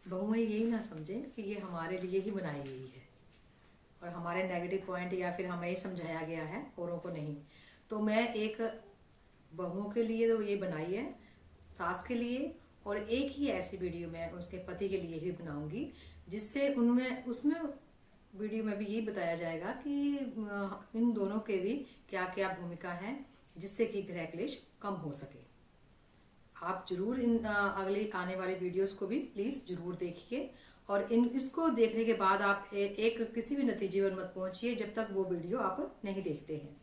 बहुएं यही ना समझें कि ये हमारे लिए ही बनाई गई है और हमारे नेगेटिव पॉइंट या फिर हमें ही समझाया गया है, औरों को नहीं। तो मैं एक बहुओं के लिए तो ये बनाई है, सास के लिए, और एक ही ऐसी वीडियो मैं उसके पति के लिए ही बनाऊंगी जिससे उनमें उसमें वीडियो में भी यही बताया जाएगा कि इन दोनों के भी क्या क्या भूमिका है जिससे कि गृह क्लेश कम हो सके। आप जरूर इन अगली आने वाली वीडियोस को भी प्लीज जरूर देखिए, और इन इसको देखने के बाद आप एक किसी भी नतीजे पर मत पहुंचिए जब तक वो वीडियो आप नहीं देखते हैं।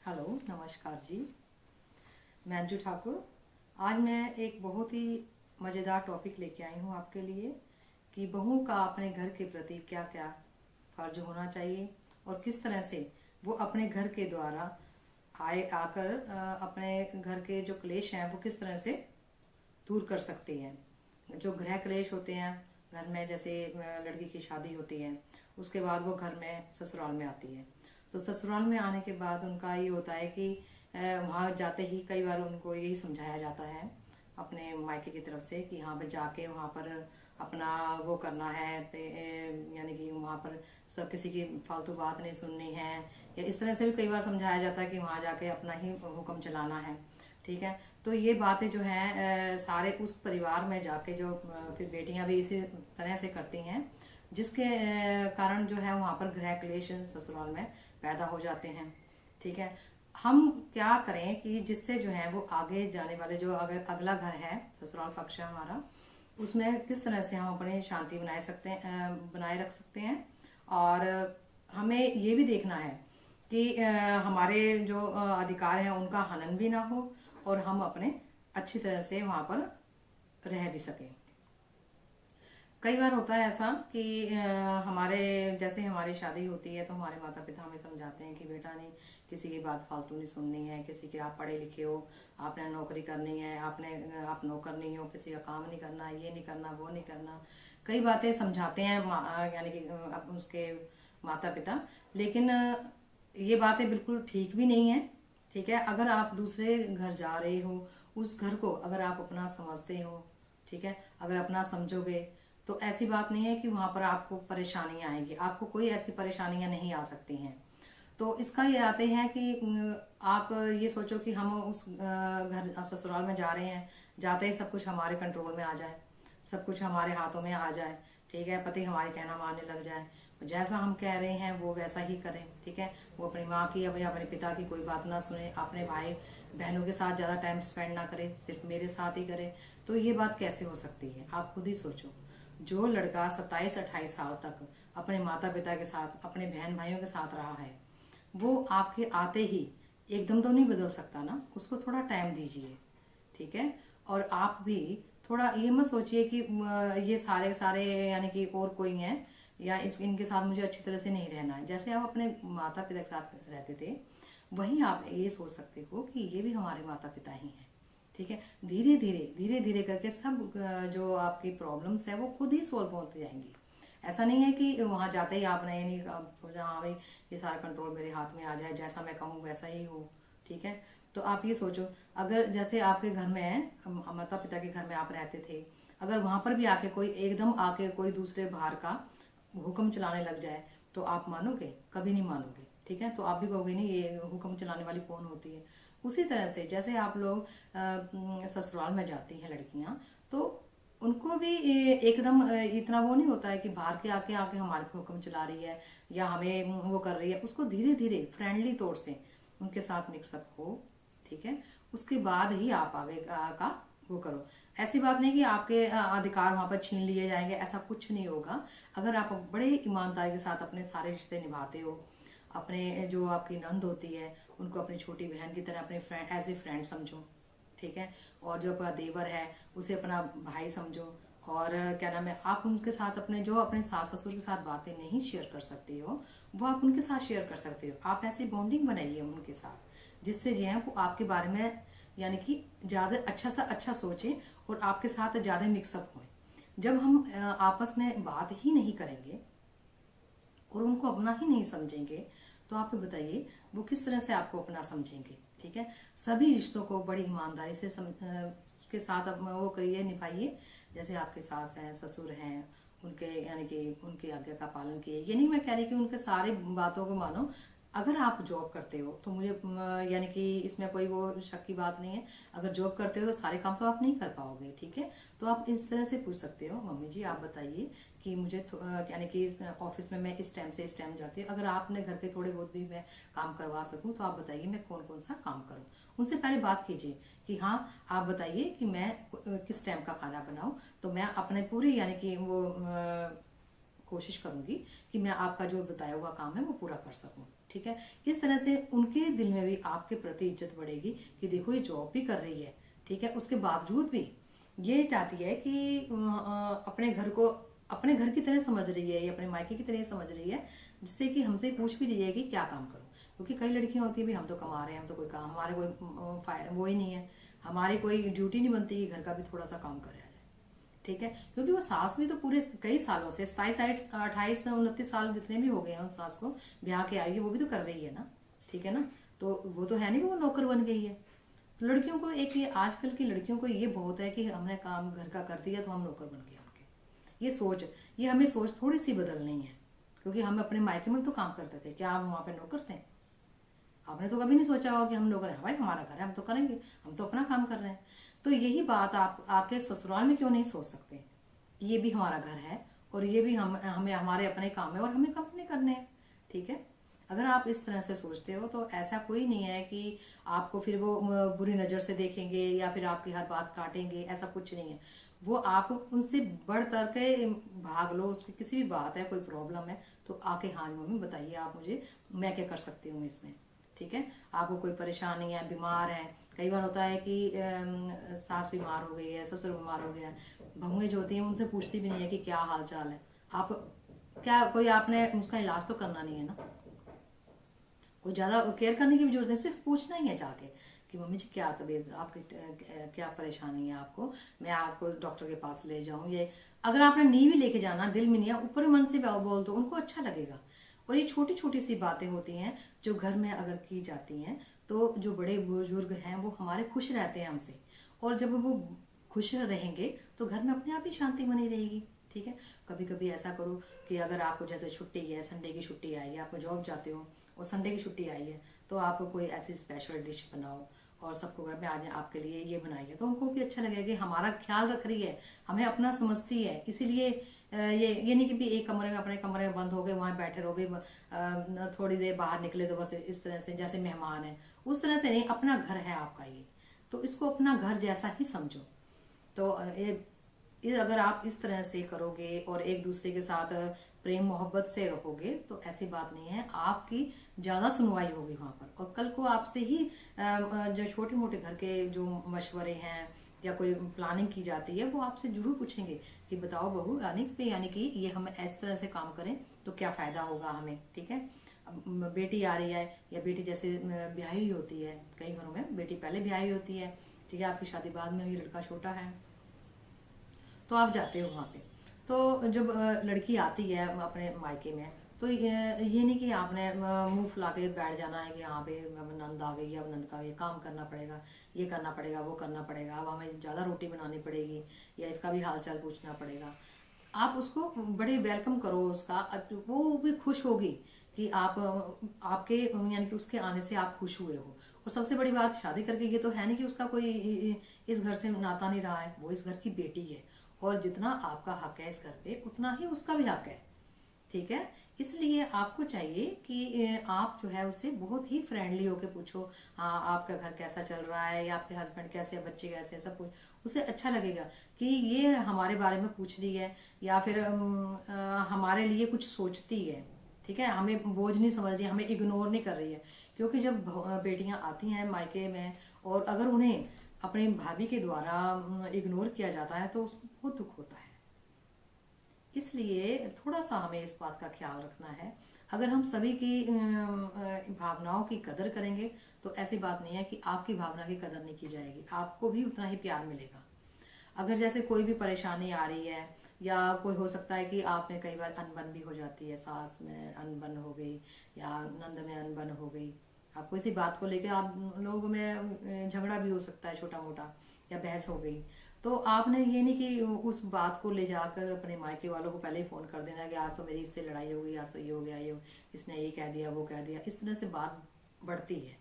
हेलो, नमस्कार जी, मैं अंजू ठाकुर। आज मैं एक बहुत ही मज़ेदार टॉपिक लेके आई हूँ आपके लिए कि बहू का अपने घर के प्रति क्या क्या फर्ज होना चाहिए और किस तरह से वो अपने घर के द्वारा आकर अपने घर के जो क्लेश हैं वो किस तरह से दूर कर सकते हैं। जो गृह क्लेश होते हैं घर में, जैसे लड़की की शादी होती है, उसके बाद वो घर में ससुराल में आती है, तो ससुराल में आने के बाद उनका ये होता है कि वहाँ जाते ही कई बार उनको यही समझाया जाता है अपने मायके की तरफ से कि हाँ भाई जाके वहाँ पर अपना वो करना है, यानी कि वहाँ पर सब किसी की फालतू बात नहीं सुननी है, या इस तरह से भी कई बार समझाया जाता है कि वहाँ जाके अपना ही हुक्म चलाना है। ठीक है, तो ये बातें जो हैं सारे उस परिवार में जाके जो फिर बेटियां भी इसी तरह से करती हैं, जिसके कारण जो है वहाँ पर गृह क्लेश ससुराल में पैदा हो जाते हैं। ठीक है, हम क्या करें कि जिससे जो है वो आगे जाने वाले जो अगला घर है, ससुराल पक्ष है हमारा, उसमें किस तरह से हम अपनी शांति बनाए रख सकते हैं। और हमें ये भी देखना है कि हमारे जो अधिकार हैं उनका हनन भी ना हो और हम अपने अच्छी तरह से वहाँ पर रह भी सकें। कई बार होता है ऐसा कि हमारे जैसे हमारी शादी होती है तो हमारे माता पिता हमें समझाते हैं कि बेटा नहीं, किसी की बात फालतू नहीं सुननी है, किसी के आप पढ़े लिखे हो, आपने नौकरी करनी है, आप नौकर नहीं हो, किसी का काम नहीं करना, ये नहीं करना, वो नहीं करना। कई बातें समझाते हैं यानी कि उसके माता पिता। लेकिन ये बातें बिल्कुल ठीक भी नहीं है। ठीक है, अगर आप दूसरे घर जा रहे हो, उस घर को अगर आप अपना समझते हो, ठीक है, अगर अपना समझोगे, तो ऐसी बात नहीं है कि वहाँ पर आपको परेशानियाँ आएंगी। आपको कोई ऐसी परेशानियाँ नहीं आ सकती हैं। तो इसका ये आते हैं कि आप ये सोचो कि हम उस घर ससुराल में जा रहे हैं, जाते ही सब कुछ हमारे कंट्रोल में आ जाए, सब कुछ हमारे हाथों में आ जाए। ठीक है, पति हमारे कहना मानने लग जाए, जैसा हम कह रहे हैं वो वैसा ही करें। ठीक है, वो अपनी माँ की या अपने पिता की कोई बात ना सुने, अपने भाई बहनों के साथ ज़्यादा टाइम स्पेंड ना करे, सिर्फ मेरे साथ ही करे। तो ये बात कैसे हो सकती है, आप खुद ही सोचो। जो लड़का 27-28 साल तक अपने माता पिता के साथ, अपने बहन भाइयों के साथ रहा है, वो आपके आते ही एकदम तो नहीं बदल सकता ना, उसको थोड़ा टाइम दीजिए। ठीक है, और आप भी थोड़ा ये मत सोचिए कि ये सारे सारे यानी कि और कोई हैं या इनके साथ मुझे अच्छी तरह से नहीं रहना है। जैसे आप अपने माता पिता के साथ रहते थे, वहीं आप ये सोच सकते हो कि ये भी हमारे माता पिता ही हैं। ठीक है, धीरे धीरे करके सब जो आपकी प्रॉब्लम्स है वो खुद ही सॉल्व होती जाएंगी। ऐसा नहीं है कि वहाँ जाते ही आपने यानी सोचा हाँ भाई ये सारा कंट्रोल मेरे हाथ में आ जाए, जैसा मैं कहूँ वैसा ही हो। ठीक है, तो आप ये सोचो, अगर जैसे आपके घर में माता पिता के घर में आप रहते थे, अगर वहाँ पर भी आके कोई एकदम आके कोई दूसरे बाहर का हुक्म चलाने लग जाए, तो आप मानोगे? कभी नहीं मानोगे। ठीक है, तो आप भी कहोगे नहीं ये हुक्म चलाने वाली कौन होती है। उसी तरह से जैसे आप लोग ससुराल में जाती हैं लड़कियां, तो उनको भी एकदम इतना वो नहीं होता है कि बाहर के आके आके हमारे पे हुक्म चला रही है या हमें वो कर रही है। उसको धीरे धीरे फ्रेंडली तौर से उनके साथ मिक्सअप हो। ठीक है, उसके बाद ही आप आगे का वो करो। ऐसी बात नहीं कि आपके अधिकार वहां पर छीन लिए जाएंगे, ऐसा कुछ नहीं होगा। अगर आप बड़े ईमानदारी के साथ अपने सारे रिश्ते निभाते हो, अपने जो आपकी नंद होती है उनको अपनी छोटी बहन की तरह अपने फ्रेंड एज ए फ्रेंड समझो। ठीक है, और जो आपका देवर है उसे अपना भाई समझो। और क्या नाम है, आप उनके साथ अपने जो अपने सास ससुर के साथ बातें नहीं शेयर कर सकती हो, वो आप उनके साथ शेयर कर सकते हो। आप ऐसी बॉन्डिंग बनाइए उनके साथ जिससे जो है वो आपके बारे में यानी कि ज़्यादा अच्छा सोचें और आपके साथ ज़्यादा मिक्सअप हों। जब हम आपस में बात ही नहीं करेंगे और उनको अपना ही नहीं समझेंगे, तो आप बताइए वो किस तरह से आपको अपना समझेंगे। ठीक है। सभी रिश्तों को बड़ी ईमानदारी से के साथ अब वो करिए, निभाइए। जैसे आपके सास हैं, ससुर हैं, उनके यानी कि उनकी आज्ञा का पालन किए। ये नहीं मैं कह रही कि उनके सारे बातों को मानो। अगर आप जॉब करते हो तो मुझे यानी कि इसमें कोई वो शक की बात नहीं है। अगर जॉब करते हो तो सारे काम तो आप नहीं कर पाओगे, ठीक है। तो आप इस तरह से पूछ सकते हो, मम्मी जी आप बताइए कि मुझे यानी कि ऑफिस में मैं इस टाइम से इस टाइम जाती हूँ, अगर आपने घर के थोड़े बहुत भी मैं काम करवा सकूँ तो आप बताइए मैं कौन कौन सा काम करूँ। उनसे पहले बात कीजिए कि हाँ आप बताइए कि मैं किस टाइम का खाना बनाऊँ, तो मैं अपने पूरी यानी कि वो कोशिश करूंगी कि मैं आपका जो बताया हुआ काम है वो पूरा कर सकूं, ठीक है। इस तरह से उनके दिल में भी आपके प्रति इज्जत बढ़ेगी कि देखो ये जॉब भी कर रही है, ठीक है, उसके बावजूद भी ये चाहती है कि अपने घर को अपने घर की तरह समझ रही है, या अपने मायके की तरह समझ रही है, जिससे कि हमसे पूछ भी रही है कि क्या काम करूं। क्योंकि कई लड़कियां होती है भी हम तो कमा रहे हैं, हम तो कोई काम, हमारे कोई वो ही नहीं है, हमारी कोई ड्यूटी नहीं बनती कि घर का भी थोड़ा सा काम करे, ठीक है। क्योंकि वो सास भी तो पूरे कई सालों से 27 28 29 साल जितने भी हो गए हैं उस सास को ब्याह के आई है, वो भी तो कर रही है ना, ठीक है ना। तो वो तो है नहीं वो नौकर बन गई है। तो लड़कियों को एक ये आजकल की लड़कियों को ये बहुत है कि हमने काम घर का कर दिया तो हम नौकर बन गए उनके, ये सोच, ये हमें सोच थोड़ी सी बदलनी है। क्योंकि हम अपने मायके में तो काम करते थे, क्या हम वहाँ पे नौकर थे? आपने तो कभी नहीं सोचा होगा कि हम नौकर हैं, भाई हमारा घर है हम तो करेंगे, हम तो अपना काम कर रहे हैं। तो यही बात आप आके ससुराल में क्यों नहीं सोच सकते कि ये भी हमारा घर है और ये भी हमें हमारे अपने काम है और हमें काम नहीं करने हैं, ठीक है। अगर आप इस तरह से सोचते हो तो ऐसा कोई नहीं है कि आपको फिर वो बुरी नज़र से देखेंगे या फिर आपकी हर बात काटेंगे, ऐसा कुछ नहीं है। वो आप उनसे बढ़ कर के भाग लो, उसकी किसी भी बात है, कोई प्रॉब्लम है तो आके हाँ मम्मी बताइए आप मुझे, मैं क्या कर सकती हूँ इसमें, ठीक है। आपको कोई परेशानी है, बीमार है, कई बार होता है कि सास बीमार हो गई है, ससुर बीमार हो गया है, बहुएं जो होती हैं उनसे पूछती भी नहीं है कि क्या हाल चाल है। आप क्या कोई आपने उसका इलाज तो करना नहीं है ना, कोई ज़्यादा केयर करने की भी जरूरत है, सिर्फ पूछना ही है जाके कि मम्मी जी क्या तबीयत आपकी, क्या परेशानी है आपको, मैं आपको डॉक्टर के पास ले जाऊँ। ये अगर आपने नी भी लेके जाना, दिल में नहीं है, ऊपर मन से बोल दो, उनको अच्छा लगेगा। और ये छोटी छोटी सी बातें होती हैं जो घर में अगर की जाती हैं तो जो बड़े बुजुर्ग हैं वो हमारे खुश रहते हैं हमसे, और जब वो खुश रहेंगे तो घर में अपने आप ही शांति बनी रहेगी, ठीक है। कभी कभी ऐसा करो कि अगर आपको जैसे छुट्टी है, संडे की छुट्टी आई है, आप जॉब जाते हो और संडे की छुट्टी आई है, तो आप कोई ऐसी स्पेशल डिश बनाओ और सबको घर में आज आपके लिए ये बनाइए, तो उनको भी अच्छा लगेगा कि हमारा ख्याल रख रही है, हमें अपना समझती है। इसीलिए ये नहीं कि भी एक कमरे में अपने कमरे में बंद हो गए वहाँ बैठे रहो, थोड़ी देर बाहर निकले तो बस इस तरह से जैसे मेहमान है, उस तरह से नहीं, अपना घर है आपका ये, तो इसको अपना घर जैसा ही समझो। तो ये अगर आप इस तरह से करोगे और एक दूसरे के साथ प्रेम मोहब्बत से रहोगे तो ऐसी बात नहीं है, आपकी ज़्यादा सुनवाई होगी वहाँ पर। और कल को आपसे ही जो छोटे मोटे घर के जो मशवरे हैं या कोई प्लानिंग की जाती है वो आपसे जरूर पूछेंगे कि बताओ बहू रानी पे, यानी कि ये हम इस तरह से काम करें तो क्या फ़ायदा होगा हमें, ठीक है। अब बेटी आ रही है या बेटी जैसे ब्याही हुई होती है, कई घरों में बेटी पहले ब्याही होती है, ठीक है, आपकी शादी बाद में हुई, लड़का छोटा है, तो आप जाते हो वहाँ पे। तो जब लड़की आती है अपने मायके में, तो ये नहीं कि आपने मुंह फुला के बैठ जाना है कि हाँ भाई अब नंद आ गई, अब नंद का ये काम करना पड़ेगा, ये करना पड़ेगा, वो करना पड़ेगा, अब हमें ज़्यादा रोटी बनानी पड़ेगी या इसका भी हाल चाल पूछना पड़ेगा। आप उसको बड़े वेलकम करो उसका, वो भी खुश होगी कि आप आपके यानी कि उसके आने से आप खुश हुए हो। और सबसे बड़ी बात, शादी करके ये तो है नहीं कि उसका कोई इस घर से नाता नहीं रहा है, वो इस घर की बेटी है और जितना आपका हक है इस घर पे उतना ही उसका भी हक है, ठीक है। इसलिए आपको चाहिए कि आप जो है उससे बहुत ही फ्रेंडली होके पूछो, हाँ आपका घर कैसा चल रहा है, या आपके हस्बैंड कैसे है, बच्चे कैसे हैं, सब कुछ उसे अच्छा लगेगा कि ये हमारे बारे में पूछ रही है या फिर हमारे लिए कुछ सोचती है, ठीक है, हमें बोझ नहीं समझ रही है, हमें इग्नोर नहीं कर रही है। क्योंकि जब बेटियां आती हैं मायके में और अगर उन्हें अपनी भाभी के द्वारा इग्नोर किया जाता है तो उसको बहुत दुख होता है। इसलिए थोड़ा सा हमें इस बात का ख्याल रखना है। अगर हम सभी की भावनाओं की कदर करेंगे तो ऐसी बात नहीं है कि आपकी भावना की कदर नहीं की जाएगी, आपको भी उतना ही प्यार मिलेगा। अगर जैसे कोई भी परेशानी आ रही है या कोई हो सकता है कि आप में कई बार अनबन भी हो जाती है, सास में अनबन हो गई या नंद में अनबन हो गई, आपको इसी बात को लेकर आप लोगों में झगड़ा भी हो सकता है छोटा मोटा, या बहस हो गई, तो आपने ये नहीं कि उस बात को ले जाकर अपने मायके वालों को पहले ही फ़ोन कर देना कि आज तो मेरी इससे लड़ाई हो गई, आज तो ये हो गया, ये इसने ये कह दिया, वो कह दिया। इस तरह से बात बढ़ती है।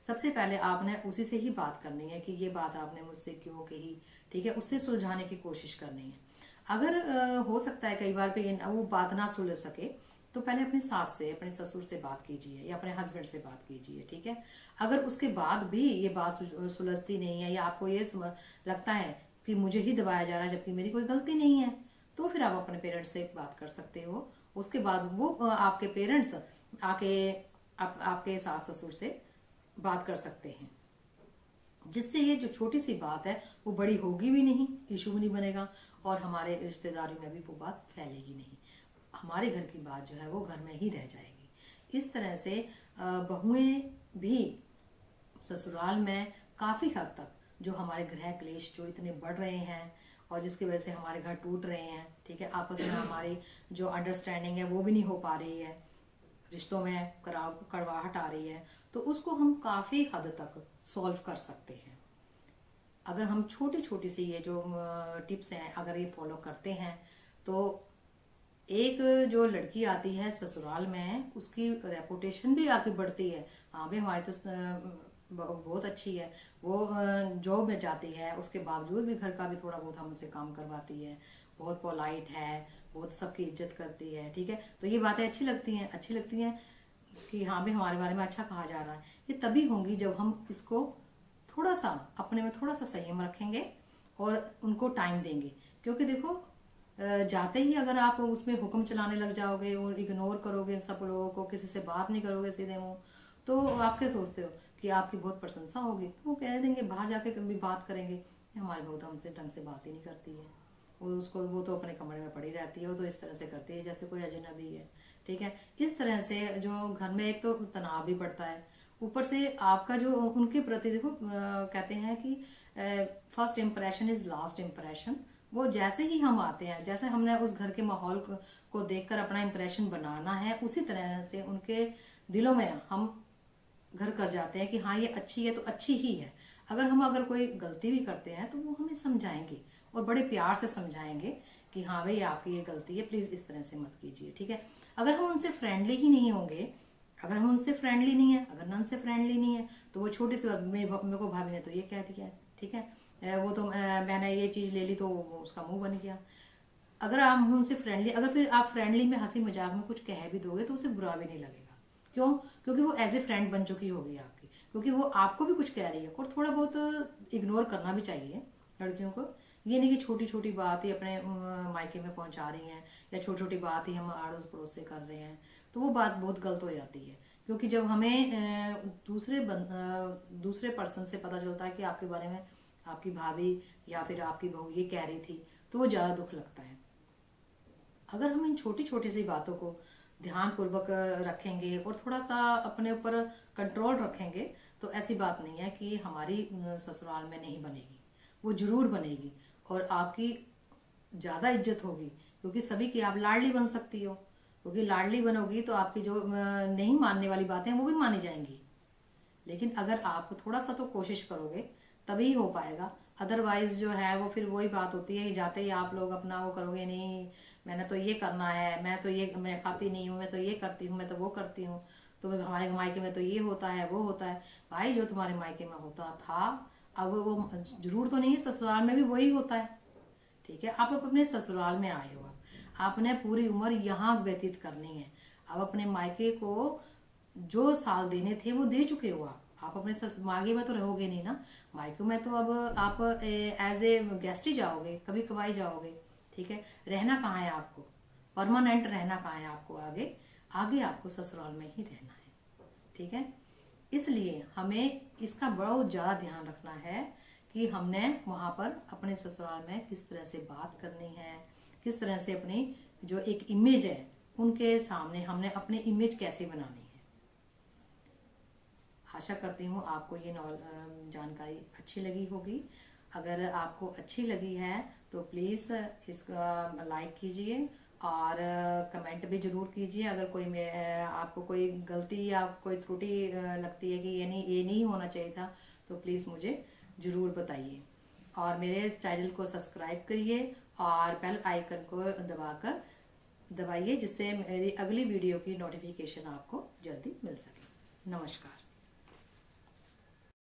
सबसे पहले आपने उसी से ही बात करनी है कि ये बात आपने मुझसे क्यों कही, ठीक है, उससे सुलझाने की कोशिश करनी है। अगर हो सकता है कई बार पे वो बात ना सुलझ सके, तो पहले अपनी सास से, अपने ससुर से बात कीजिए या अपने हस्बैंड से बात कीजिए, ठीक है। अगर उसके बाद भी ये बात सुलझती नहीं है, या आपको ये लगता है कि मुझे ही दबाया जा रहा है जबकि मेरी कोई गलती नहीं है, तो फिर आप अपने पेरेंट्स से बात कर सकते हो। उसके बाद वो आपके पेरेंट्स आके आपके सास ससुर से बात कर सकते हैं, जिससे ये जो छोटी सी बात है वो बड़ी होगी भी नहीं, इशू भी नहीं बनेगा, और हमारे रिश्तेदारी में भी वो बात फैलेगी नहीं। हमारे घर की बात जो है वो घर में ही रह जाएगी। इस तरह से बहुएं भी ससुराल में काफ़ी हद तक जो हमारे गृह क्लेश जो इतने बढ़ रहे हैं और जिसकी वजह से हमारे घर टूट रहे हैं, ठीक है, आपस में हमारी जो अंडरस्टैंडिंग है वो भी नहीं हो पा रही है, रिश्तों में कड़वाहट आ रही है, तो उसको हम काफ़ी हद तक सॉल्व कर सकते हैं अगर हम छोटी छोटी सी ये जो टिप्स हैं अगर ये फॉलो करते हैं। तो एक जो लड़की आती है ससुराल में उसकी रेपुटेशन भी आगे बढ़ती है। हाँ भाई हमारी तो बहुत अच्छी है, वो जॉब में जाती है, उसके बावजूद भी घर का भी थोड़ा बहुत हमसे काम करवाती है, बहुत पोलाइट है, बहुत सबकी इज्जत करती है, ठीक है। तो ये बातें अच्छी लगती हैं कि हाँ भाई हमारे बारे में अच्छा कहा जा रहा है। ये तभी होंगी जब हम इसको थोड़ा सा अपने में थोड़ा सा संयम रखेंगे और उनको टाइम देंगे। क्योंकि देखो जाते ही अगर आप उसमें हुक्म चलाने लग जाओगे और इग्नोर करोगे सब लोगों को, किसी से बात नहीं करोगे सीधे मुंह, तो आप क्या सोचते हो कि आपकी बहुत प्रशंसा होगी, तो वो कह देंगे बाहर जाके कभी बात करेंगे हमारी बहू तो हमसे ढंग से बात ही नहीं करती है, वो तो अपने कमरे में पड़ी रहती है, वो तो इस तरह से करती है जैसे कोई अजनबी है, ठीक है। इस तरह से जो घर में एक तो तनाव भी बढ़ता है, ऊपर से आपका जो उनके प्रति देखो कहते हैं कि first impression is last impression. वो जैसे ही हम आते हैं, जैसे हमने उस घर के माहौल को देखकर अपना इम्प्रेशन बनाना है, उसी तरह से उनके दिलों में हम घर कर जाते हैं कि हाँ ये अच्छी है तो अच्छी ही है। अगर कोई गलती भी करते हैं तो वो हमें समझाएंगे और बड़े प्यार से समझाएंगे कि हाँ भाई आपकी ये गलती है, प्लीज़ इस तरह से मत कीजिए, ठीक है। अगर हम उनसे फ्रेंडली ही नहीं होंगे, अगर हम उनसे फ्रेंडली नहीं है, अगर नन से फ्रेंडली नहीं है, तो वो छोटी सी बात मेरे को भाभी ने तो ये कह दिया है, ठीक है, वो तो मैंने ये चीज़ ले ली तो उसका मुंह बन गया। अगर आप उनसे फ्रेंडली, अगर फिर आप फ्रेंडली में हंसी मजाक में कुछ कह भी दोगे तो उसे बुरा भी नहीं लगेगा। क्यों? क्योंकि वो एज ए फ्रेंड बन चुकी होगी आपकी, क्योंकि वो आपको भी कुछ कह रही है। और थोड़ा बहुत इग्नोर करना भी चाहिए लड़कियों को। ये नहीं कि छोटी छोटी बात ही अपने मायके में पहुंचा रही हैं, या छोटी छोटी बात ही हम आड़ोस पड़ोस से कर रहे हैं, तो वो बात बहुत गलत हो जाती है। क्योंकि जब हमें दूसरे पर्सन से पता चलता है कि आपके बारे में आपकी भाभी या फिर आपकी बहू ये कह रही थी, तो वो ज़्यादा दुख लगता है। अगर हम इन छोटी छोटी सी बातों को ध्यान पूर्वक रखेंगे और थोड़ा सा अपने ऊपर कंट्रोल रखेंगे, तो ऐसी बात नहीं है कि हमारी ससुराल में नहीं बनेगी, वो जरूर बनेगी। और आपकी ज़्यादा इज्जत होगी, क्योंकि सभी की आप लाडली बन सकती हो। क्योंकि लाडली बनोगी तो आपकी जो नहीं मानने वाली बातें हैं वो भी मानी जाएंगी। लेकिन अगर आप थोड़ा सा तो कोशिश करोगे तभी हो पाएगा। अदरवाइज जो है वो फिर वही बात होती है, जाते ही आप लोग अपना वो करोगे, नहीं मैंने तो ये करना है, मैं खाती नहीं हूँ, मैं तो ये करती हूँ, मैं तो वो करती हूँ, तो हमारे मायके में तो ये होता है वो होता है। भाई जो तुम्हारे मायके में होता था अब वो जरूर तो नहीं है ससुराल में भी वही होता है, ठीक है। आप अपने ससुराल में आए हो, आपने पूरी उम्र यहाँ व्यतीत करनी है। अब अपने मायके को जो साल देने थे वो दे चुके हो आप अपने मायके में तो रहोगे नहीं ना। मायके में तो अब आप एज ए गेस्ट ही जाओगे, कभी कभाई जाओगे, ठीक है। रहना कहाँ है आपको, परमानेंट रहना कहाँ है आपको, आगे आगे आपको ससुराल में ही रहना है, ठीक है। इसलिए हमें इसका बहुत ज़्यादा ध्यान रखना है कि हमने वहाँ पर अपने ससुराल में किस तरह से बात करनी है, किस तरह से अपनी जो एक इमेज है उनके सामने हमने अपनी इमेज कैसे बनानी है। आशा करती हूँ आपको ये जानकारी अच्छी लगी होगी। अगर आपको अच्छी लगी है तो प्लीज़ इसका लाइक कीजिए और कमेंट भी ज़रूर कीजिए। अगर कोई आपको कोई गलती या कोई त्रुटि लगती है कि ये नहीं होना चाहिए था, तो प्लीज़ मुझे ज़रूर बताइए। और मेरे चैनल को सब्सक्राइब करिए और बेल आइकन को दबाइए, जिससे मेरी अगली वीडियो की नोटिफिकेशन आपको जल्दी मिल सके। नमस्कार।